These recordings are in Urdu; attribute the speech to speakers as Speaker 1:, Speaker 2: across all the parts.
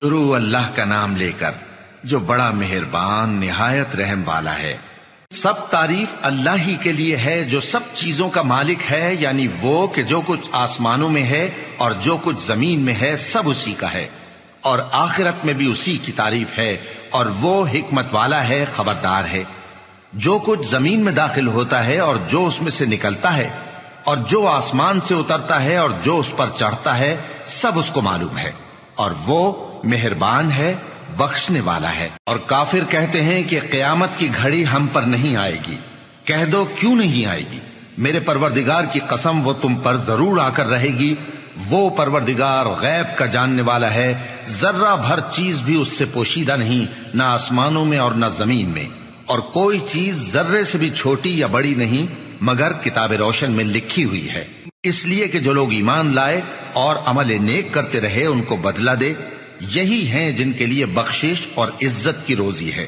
Speaker 1: شروع اللہ کا نام لے کر جو بڑا مہربان نہایت رحم والا ہے۔ سب تعریف اللہ ہی کے لیے ہے جو سب چیزوں کا مالک ہے، یعنی وہ کہ جو کچھ آسمانوں میں ہے اور جو کچھ زمین میں ہے سب اسی کا ہے، اور آخرت میں بھی اسی کی تعریف ہے، اور وہ حکمت والا ہے، خبردار ہے۔ جو کچھ زمین میں داخل ہوتا ہے اور جو اس میں سے نکلتا ہے اور جو آسمان سے اترتا ہے اور جو اس پر چڑھتا ہے سب اس کو معلوم ہے، اور وہ مہربان ہے، بخشنے والا ہے۔ اور کافر کہتے ہیں کہ قیامت کی گھڑی ہم پر نہیں آئے گی۔ کہہ دو کیوں نہیں آئے گی؟ میرے پروردگار کی قسم وہ تم پر ضرور آ کر رہے گی۔ وہ پروردگار غیب کا جاننے والا ہے، ذرہ بھر چیز بھی اس سے پوشیدہ نہیں، نہ آسمانوں میں اور نہ زمین میں، اور کوئی چیز ذرے سے بھی چھوٹی یا بڑی نہیں مگر کتاب روشن میں لکھی ہوئی ہے، اس لیے کہ جو لوگ ایمان لائے اور عمل نیک کرتے رہے ان کو بدلہ دے۔ یہی ہیں جن کے لیے بخشش اور عزت کی روزی ہے،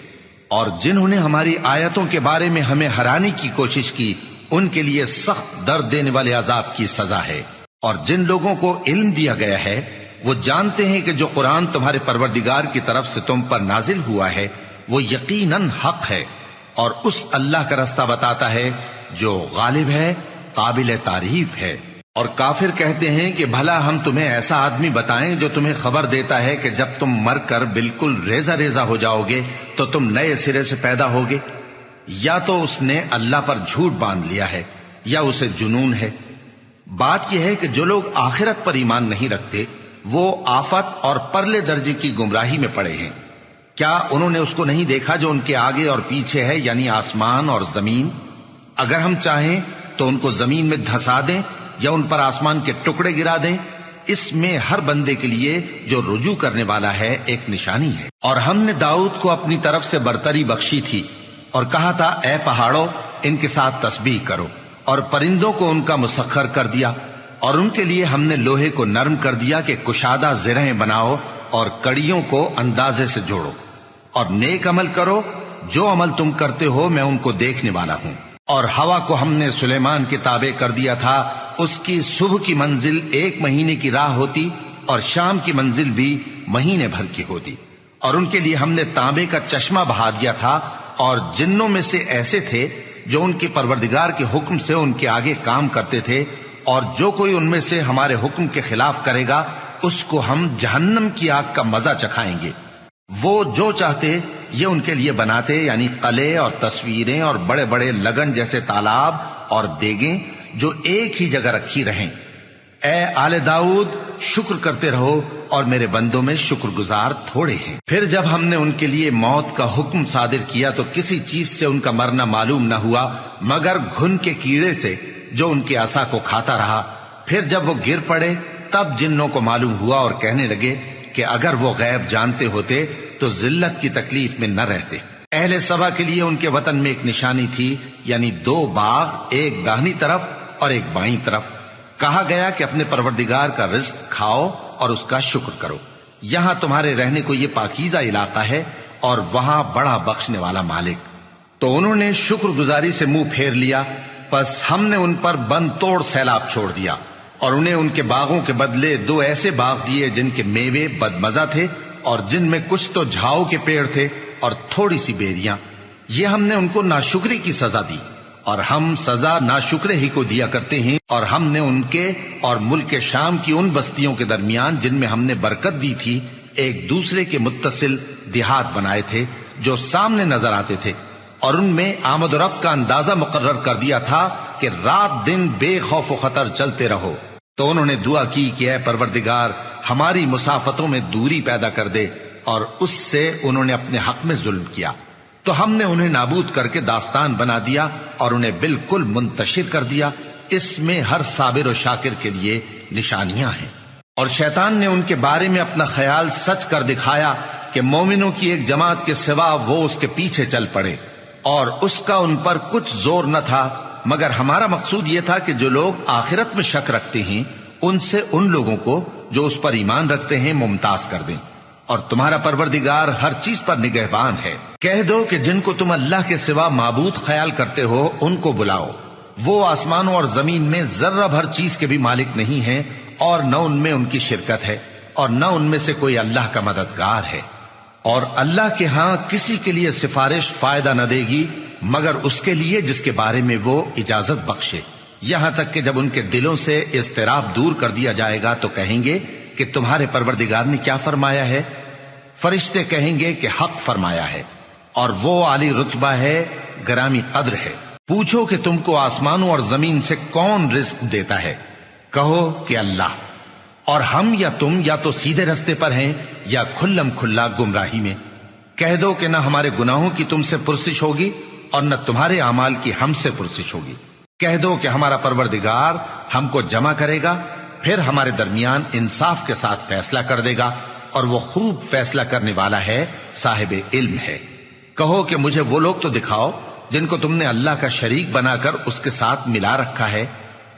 Speaker 1: اور جنہوں نے ہماری آیتوں کے بارے میں ہمیں ہرانے کی کوشش کی ان کے لیے سخت درد دینے والے عذاب کی سزا ہے۔ اور جن لوگوں کو علم دیا گیا ہے وہ جانتے ہیں کہ جو قرآن تمہارے پروردگار کی طرف سے تم پر نازل ہوا ہے وہ یقیناً حق ہے، اور اس اللہ کا رستہ بتاتا ہے جو غالب ہے، قابل تعریف ہے۔ اور کافر کہتے ہیں کہ بھلا ہم تمہیں ایسا آدمی بتائیں جو تمہیں خبر دیتا ہے کہ جب تم مر کر بالکل ریزہ ریزہ ہو جاؤ گے تو تم نئے سرے سے پیدا ہوگے؟ یا تو اس نے اللہ پر جھوٹ باندھ لیا ہے یا اسے جنون ہے۔ بات یہ ہے کہ جو لوگ آخرت پر ایمان نہیں رکھتے وہ آفت اور پرلے درجے کی گمراہی میں پڑے ہیں۔ کیا انہوں نے اس کو نہیں دیکھا جو ان کے آگے اور پیچھے ہے، یعنی آسمان اور زمین؟ اگر ہم چاہیں تو ان کو زمین میں دھسا دیں یا ان پر آسمان کے ٹکڑے گرا دیں، اس میں ہر بندے کے لیے جو رجوع کرنے والا ہے ایک نشانی ہے۔ اور ہم نے داؤد کو اپنی طرف سے برتری بخشی تھی اور کہا تھا اے پہاڑوں ان کے ساتھ تسبیح کرو، اور پرندوں کو ان کا مسخر کر دیا، اور ان کے لیے ہم نے لوہے کو نرم کر دیا کہ کشادہ زرہیں بناؤ اور کڑیوں کو اندازے سے جوڑو، اور نیک عمل کرو، جو عمل تم کرتے ہو میں ان کو دیکھنے والا ہوں۔ اور ہوا کو ہم نے سلیمان کے تابع کر دیا تھا، اس کی صبح کی منزل 1 مہینے کی راہ ہوتی اور شام کی منزل بھی مہینے بھر کی ہوتی۔ اور ان کے لیے ہم نے تانبے کا چشمہ بہا دیا تھا، اور جنوں میں سے ایسے تھے جو ان کے پروردگار کے حکم سے ان کے آگے کام کرتے تھے، اور جو کوئی ان میں سے ہمارے حکم کے خلاف کرے گا اس کو ہم جہنم کی آگ کا مزہ چکھائیں گے۔ وہ جو چاہتے یہ ان کے لیے بناتے، یعنی قلعے اور تصویریں اور بڑے بڑے لگن جیسے تالاب اور دیگیں جو ایک ہی جگہ رکھی رہیں۔ اے آل داؤد شکر کرتے رہو، اور میرے بندوں میں شکر گزار تھوڑے ہیں۔ پھر جب ہم نے ان کے لیے موت کا حکم صادر کیا تو کسی چیز سے ان کا مرنا معلوم نہ ہوا مگر گھن کے کیڑے سے جو ان کے عصا کو کھاتا رہا۔ پھر جب وہ گر پڑے تب جنوں کو معلوم ہوا اور کہنے لگے کہ اگر وہ غیب جانتے ہوتے تو ذلت کی تکلیف میں نہ رہتے۔ اہل سبا کے لیے ان کے وطن میں ایک نشانی تھی، یعنی 2 باغ، ایک داہنی طرف اور ایک بائیں طرف۔ کہا گیا کہ اپنے پروردگار کا رزق کھاؤ اور اس کا شکر کرو، یہاں تمہارے رہنے کو یہ پاکیزہ علاقہ ہے اور وہاں بڑا بخشنے والا مالک۔ تو انہوں نے شکر گزاری سے منہ پھیر لیا، پس ہم نے ان پر بند توڑ سیلاب چھوڑ دیا، اور انہیں ان کے باغوں کے بدلے 2 ایسے باغ دیے جن کے میوے بدمزہ تھے اور جن میں کچھ تو جھاؤ کے پیڑ تھے اور تھوڑی سی بیریاں۔ یہ ہم نے ان کو ناشکری کی سزا دی، اور ہم سزا ناشکرے ہی کو دیا کرتے ہیں۔ اور ہم نے ان کے اور ملک شام کی ان بستیوں کے درمیان جن میں ہم نے برکت دی تھی ایک دوسرے کے متصل دیہات بنائے تھے جو سامنے نظر آتے تھے، اور ان میں آمد و رفت کا اندازہ مقرر کر دیا تھا کہ رات دن بے خوف و خطر چلتے رہو۔ تو انہوں نے دعا کی کہ اے پروردگار ہماری مسافتوں میں دوری پیدا کر دے، اور اس سے انہوں نے اپنے حق میں ظلم کیا، تو ہم نے انہیں نابود کر کے داستان بنا دیا اور انہیں بالکل منتشر کر دیا۔ اس میں ہر صابر و شاکر کے لیے نشانیاں ہیں۔ اور شیطان نے ان کے بارے میں اپنا خیال سچ کر دکھایا کہ مومنوں کی ایک جماعت کے سوا وہ اس کے پیچھے چل پڑے، اور اس کا ان پر کچھ زور نہ تھا، مگر ہمارا مقصود یہ تھا کہ جو لوگ آخرت میں شک رکھتے ہیں ان سے ان لوگوں کو جو اس پر ایمان رکھتے ہیں ممتاز کر دیں، اور تمہارا پروردگار ہر چیز پر نگہبان ہے۔ کہہ دو کہ جن کو تم اللہ کے سوا معبود خیال کرتے ہو ان کو بلاؤ، وہ آسمانوں اور زمین میں ذرہ بھر چیز کے بھی مالک نہیں ہیں اور نہ ان میں ان کی شرکت ہے، اور نہ ان میں سے کوئی اللہ کا مددگار ہے، اور اللہ کے ہاں کسی کے لیے سفارش فائدہ نہ دے گی مگر اس کے لیے جس کے بارے میں وہ اجازت بخشے، یہاں تک کہ جب ان کے دلوں سے اضطراب دور کر دیا جائے گا تو کہیں گے کہ تمہارے پروردگار نے کیا فرمایا ہے؟ فرشتے کہیں گے کہ حق فرمایا ہے، اور وہ عالی رتبہ ہے، گرامی قدر ہے۔ پوچھو کہ تم کو آسمانوں اور زمین سے کون رزق دیتا ہے؟ کہو کہ اللہ، اور ہم یا تم یا تو سیدھے رستے پر ہیں یا کھلم کھلا گمراہی میں۔ کہہ دو کہ نہ ہمارے گناہوں کی تم سے پرسش ہوگی اور نہ تمہارے اعمال کی ہم سے پرسش ہوگی۔ کہہ دو کہ ہمارا پروردگار ہم کو جمع کرے گا، پھر ہمارے درمیان انصاف کے ساتھ فیصلہ کر دے گا، اور وہ خوب فیصلہ کرنے والا ہے، صاحب علم ہے۔ کہو کہ مجھے وہ لوگ تو دکھاؤ جن کو تم نے اللہ کا شریک بنا کر اس کے ساتھ ملا رکھا ہے۔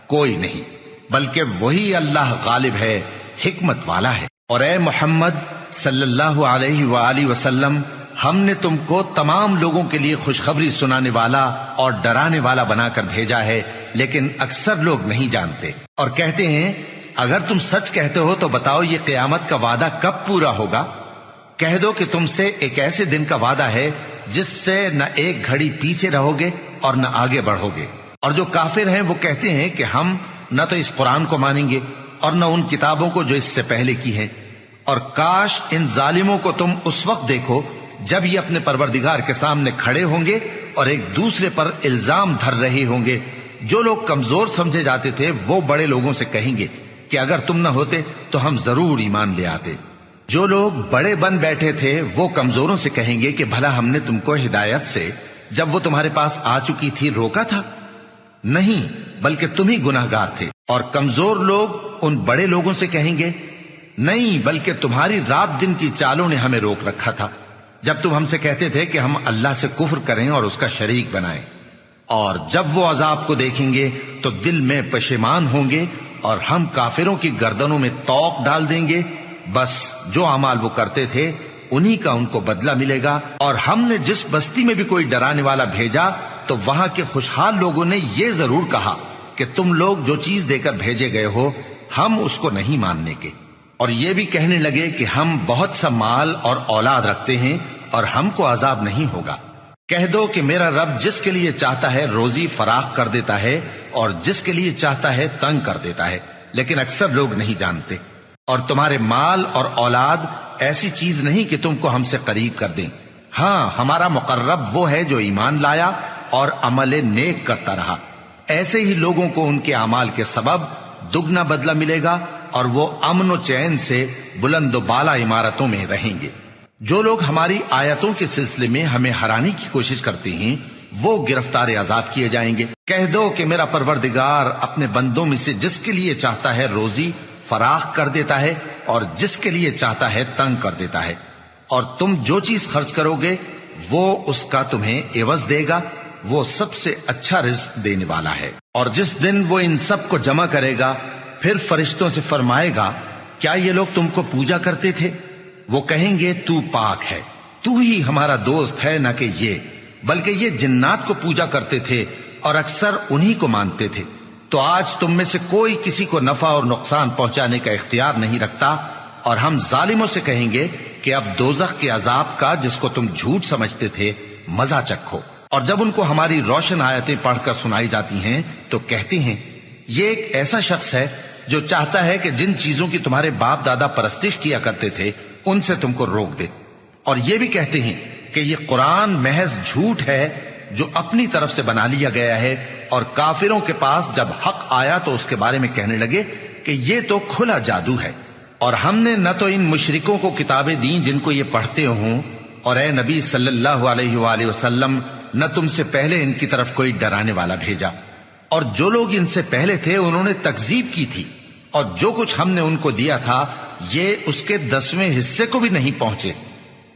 Speaker 1: کوئی نہیں، بلکہ وہی اللہ غالب ہے، حکمت والا ہے۔ اور اے محمد صلی اللہ علیہ وآلہ وسلم، ہم نے تم کو تمام لوگوں کے لیے خوشخبری سنانے والا اور ڈرانے والا بنا کر بھیجا ہے، لیکن اکثر لوگ نہیں جانتے اور کہتے ہیں اگر تم سچ کہتے ہو تو بتاؤ یہ قیامت کا وعدہ کب پورا ہوگا؟ کہہ دو کہ تم سے ایک ایسے دن کا وعدہ ہے جس سے نہ ایک گھڑی پیچھے رہو گے اور نہ آگے بڑھو گے۔ اور جو کافر ہیں وہ کہتے ہیں کہ ہم نہ تو اس قرآن کو مانیں گے اور نہ ان کتابوں کو جو اس سے پہلے کی ہیں، اور کاش ان ظالموں کو تم اس وقت دیکھو جب یہ اپنے پروردگار کے سامنے کھڑے ہوں گے اور ایک دوسرے پر الزام دھر رہے ہوں گے۔ جو لوگ کمزور سمجھے جاتے تھے وہ بڑے لوگوں سے کہیں گے کہ اگر تم نہ ہوتے تو ہم ضرور ایمان لے آتے۔ جو لوگ بڑے بن بیٹھے تھے وہ کمزوروں سے کہیں گے کہ بھلا ہم نے تم کو ہدایت سے جب وہ تمہارے پاس آ چکی تھی روکا تھا؟ نہیں، بلکہ تم ہی گناہگار تھے۔ اور کمزور لوگ ان بڑے لوگوں سے کہیں گے نہیں، بلکہ تمہاری رات دن کی چالوں نے ہمیں روک رکھا تھا جب تم ہم سے کہتے تھے کہ ہم اللہ سے کفر کریں اور اس کا شریک بنائیں۔ اور جب وہ عذاب کو دیکھیں گے تو دل میں پشیمان ہوں گے اور ہم کافروں کی گردنوں میں طوق ڈال دیں گے۔ بس جو اعمال وہ کرتے تھے انہی کا ان کو بدلہ ملے گا۔ اور ہم نے جس بستی میں بھی کوئی ڈرانے والا بھیجا تو وہاں کے خوشحال لوگوں نے یہ ضرور کہا کہ تم لوگ جو چیز دے کر بھیجے گئے ہو ہم اس کو نہیں ماننے کے، اور یہ بھی کہنے لگے کہ ہم بہت سا مال اور اولاد رکھتے ہیں اور ہم کو عذاب نہیں ہوگا۔ کہہ دو کہ میرا رب جس کے لیے چاہتا ہے روزی فراخ کر دیتا ہے اور جس کے لیے چاہتا ہے تنگ کر دیتا ہے، لیکن اکثر لوگ نہیں جانتے۔ اور تمہارے مال اور اولاد ایسی چیز نہیں کہ تم کو ہم سے قریب کر دیں۔ ہاں، ہمارا مقرب وہ ہے جو ایمان لایا اور عمل نیک کرتا رہا۔ ایسے ہی لوگوں کو ان کے اعمال کے سبب دگنا بدلہ ملے گا اور وہ امن و چین سے بلند و بالا عمارتوں میں رہیں گے۔ جو لوگ ہماری آیتوں کے سلسلے میں ہمیں ہرانے کی کوشش کرتے ہیں وہ گرفتار عذاب کیے جائیں گے۔ کہہ دو کہ میرا پروردگار اپنے بندوں میں سے جس کے لیے چاہتا ہے روزی فراخ کر دیتا ہے اور جس کے لیے چاہتا ہے تنگ کر دیتا ہے، اور تم جو چیز خرچ کرو گے وہ اس کا تمہیں عوض دے گا، وہ سب سے اچھا رزق دینے والا ہے۔ اور جس دن وہ ان سب کو جمع کرے گا پھر فرشتوں سے فرمائے گا کیا یہ لوگ تم کو پوجا کرتے تھے؟ وہ کہیں گے تو پاک ہے، تو ہی ہمارا دوست ہے، نہ کہ یہ، بلکہ یہ جنات کو پوجا کرتے تھے اور اکثر انہی کو مانتے تھے۔ تو آج تم میں سے کوئی کسی کو نفع اور نقصان پہنچانے کا اختیار نہیں رکھتا، اور ہم ظالموں سے کہیں گے کہ اب دوزخ کے عذاب کا جس کو تم جھوٹ سمجھتے تھے مزہ چکھو۔ اور جب ان کو ہماری روشن آیتیں پڑھ کر سنائی جاتی ہیں تو کہتے ہیں یہ ایک ایسا شخص ہے جو چاہتا ہے کہ جن چیزوں کی تمہارے باپ دادا پرستش کیا کرتے تھے ان سے تم کو روک دے۔ اور یہ بھی کہتے ہیں کہ یہ قرآن محض جھوٹ ہے جو اپنی طرف سے بنا لیا گیا ہے، اور کافروں کے پاس جب حق آیا تو اس کے بارے میں کہنے لگے کہ یہ تو کھلا جادو ہے۔ اور ہم نے نہ تو ان مشرکوں کو کتابیں دیں جن کو یہ پڑھتے ہوں، اور اے نبی صلی اللہ علیہ وآلہ وسلم نہ تم سے پہلے ان کی طرف کوئی ڈرانے والا بھیجا، اور جو لوگ ان سے پہلے تھے انہوں نے تکذیب کی تھی، اور جو کچھ ہم نے ان کو دیا تھا یہ اس کے 10ویں حصے کو بھی نہیں پہنچے۔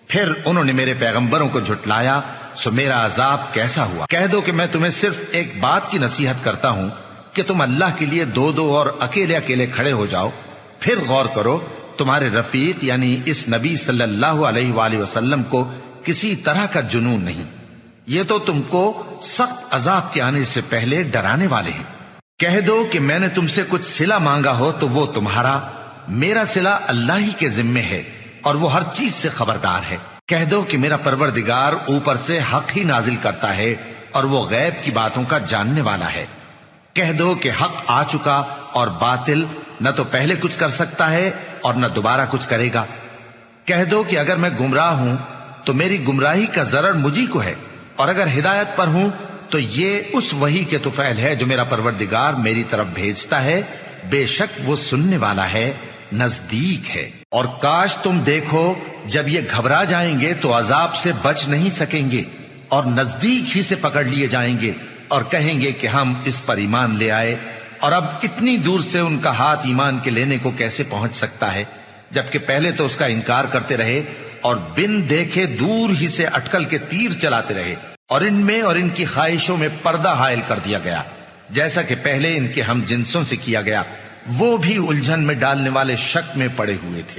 Speaker 1: پھر انہوں نے میرے پیغمبروں کو جھٹلایا، سو میرا عذاب کیسا ہوا۔ کہہ دو کہ میں تمہیں صرف ایک بات کی نصیحت کرتا ہوں کہ تم اللہ کے لیے دو دو اور اکیلے اکیلے کھڑے ہو جاؤ، پھر غور کرو تمہارے رفیق یعنی اس نبی صلی اللہ علیہ وآلہ وسلم کو کسی طرح کا جنون نہیں، یہ تو تم کو سخت عذاب کے آنے سے پہلے ڈرانے والے ہیں۔ کہہ دو کہ میں نے تم سے کچھ صلہ مانگا ہو تو وہ تمہارا، میرا صلہ اللہ ہی کے ذمے ہے اور وہ ہر چیز سے خبردار ہے۔ کہہ دو کہ میرا پروردگار اوپر سے حق ہی نازل کرتا ہے اور وہ غیب کی باتوں کا جاننے والا ہے۔ کہہ دو کہ حق آ چکا اور باطل نہ تو پہلے کچھ کر سکتا ہے اور نہ دوبارہ کچھ کرے گا۔ کہہ دو کہ اگر میں گمراہ ہوں تو میری گمراہی کا ضرر مجھی کو ہے، اور اگر ہدایت پر ہوں تو یہ اس وحی کے طفیل ہے جو میرا پروردگار میری طرف بھیجتا ہے، بے شک وہ سننے والا ہے، نزدیک ہے۔ اور کاش تم دیکھو جب یہ گھبرا جائیں گے تو عذاب سے بچ نہیں سکیں گے اور نزدیک ہی سے پکڑ لیے جائیں گے اور کہیں گے کہ ہم اس پر ایمان لے آئے، اور اب اتنی دور سے ان کا ہاتھ ایمان کے لینے کو کیسے پہنچ سکتا ہے، جبکہ پہلے تو اس کا انکار کرتے رہے اور بن دیکھے دور ہی سے اٹکل کے تیر چلاتے رہے، اور ان میں اور ان کی خواہشوں میں پردہ حائل کر دیا گیا، جیسا کہ پہلے ان کے ہم جنسوں سے کیا گیا۔ وہ بھی الجھن میں ڈالنے والے شک میں پڑے ہوئے تھے۔